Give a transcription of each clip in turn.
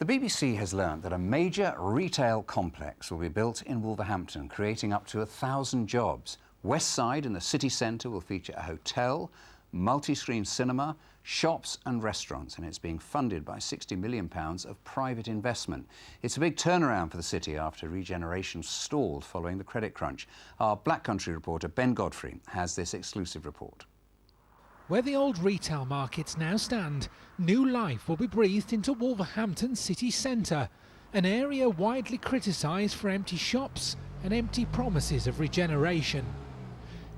The BBC has learnt that a major retail complex will be built in Wolverhampton, creating up to 1,000 jobs. West Side in the city centre will feature a hotel, multi-screen cinema, shops and restaurants, and it's being funded by £60 million of private investment. It's a big turnaround for the city after regeneration stalled following the credit crunch. Our Black Country reporter Ben Godfrey has this exclusive report. Where the old retail markets now stand, new life will be breathed into Wolverhampton city centre, an area widely criticised for empty shops and empty promises of regeneration.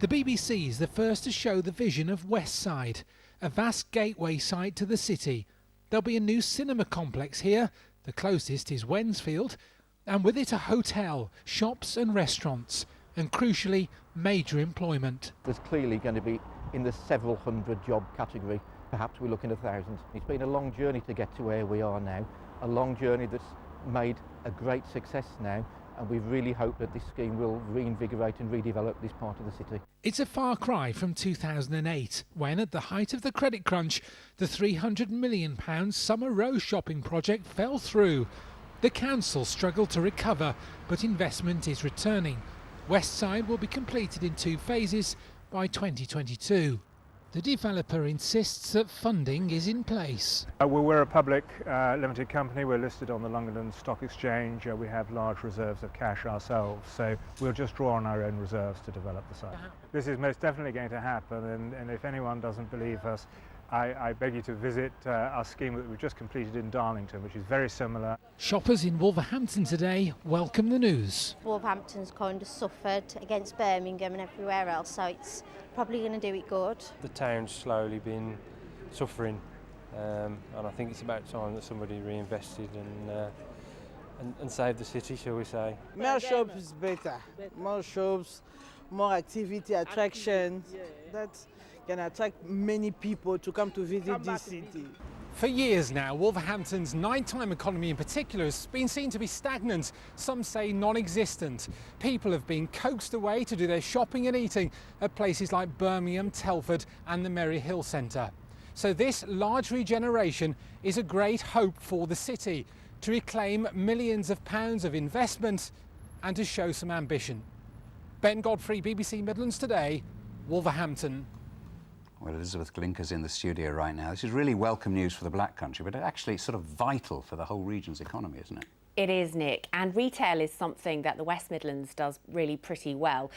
The BBC is the first to show the vision of West Side, a vast gateway site to the city. There'll be a new cinema complex here, the closest is Wednesfield, and with it a hotel, shops and restaurants, and crucially, major employment. There's clearly going to be in the several hundred job category, perhaps we're looking at thousands. It's been a long journey to get to where we are now, a long journey that's made a great success now, and we really hope that this scheme will reinvigorate and redevelop this part of the city. It's a far cry from 2008, when at the height of the credit crunch, the £300 million Summer Row shopping project fell through. The council struggled to recover, but investment is returning. West Side will be completed in 2 phases by 2022. The developer insists that funding is in place. We're a public limited company. We're listed on the London Stock Exchange. We have large reserves of cash ourselves, so we'll just draw on our own reserves to develop the site. This is most definitely going to happen, and if anyone doesn't believe us, I beg you to visit our scheme that we've just completed in Darlington, which is very similar. Shoppers in Wolverhampton today welcome the news. Wolverhampton's kind of suffered against Birmingham and everywhere else, so it's probably going to do it good. The town's slowly been suffering, and I think it's about time that somebody reinvested and saved the city, shall we say. More shops is better. More shops, more activity, attraction. That can attract many people to come to visit this city. For years now, Wolverhampton's nighttime economy in particular has been seen to be stagnant, some say non-existent. People have been coaxed away to do their shopping and eating at places like Birmingham, Telford and the Merry Hill Centre. So this large regeneration is a great hope for the city to reclaim millions of pounds of investment and to show some ambition. Ben Godfrey, BBC Midlands Today, Wolverhampton. Well, Elizabeth Glinker's in the studio right now. This is really welcome news for the Black Country, but actually it's sort of vital for the whole region's economy, isn't it? It is, Nick, and retail is something that the West Midlands does really pretty well.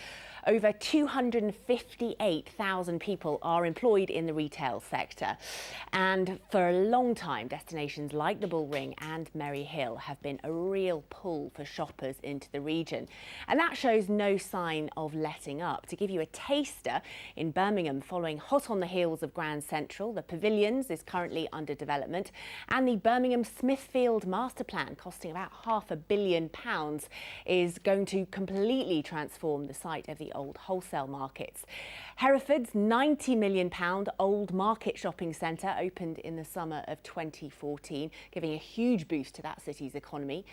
Over 258,000 people are employed in the retail sector, and for a long time destinations like the Bullring and Merry Hill have been a real pull for shoppers into the region, and that shows no sign of letting up. To give you a taster, in Birmingham, following hot on the heels of Grand Central, the Pavilions is currently under development, and the Birmingham Smithfield master plan, costing about £500 million, is going to completely transform the site of the old wholesale markets. Hereford's £90 million Old Market shopping centre opened in the summer of 2014, giving a huge boost to that city's economy.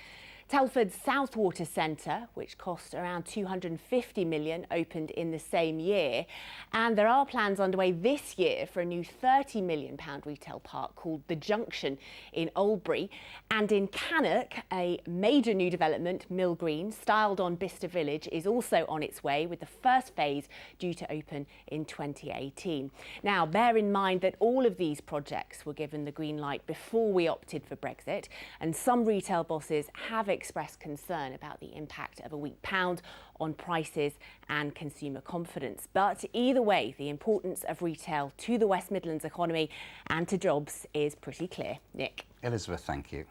Telford's Southwater Centre, which cost around £250 million, opened in the same year. And there are plans underway this year for a new £30 million retail park called The Junction in Oldbury. And in Cannock, a major new development, Mill Green, styled on Bicester Village, is also on its way, with the first phase due to open in 2018. Now, bear in mind that all of these projects were given the green light before we opted for Brexit, and some retail bosses have expressed concern about the impact of a weak pound on prices and consumer confidence. But either way, the importance of retail to the West Midlands economy and to jobs is pretty clear. Nick. Elizabeth, thank you.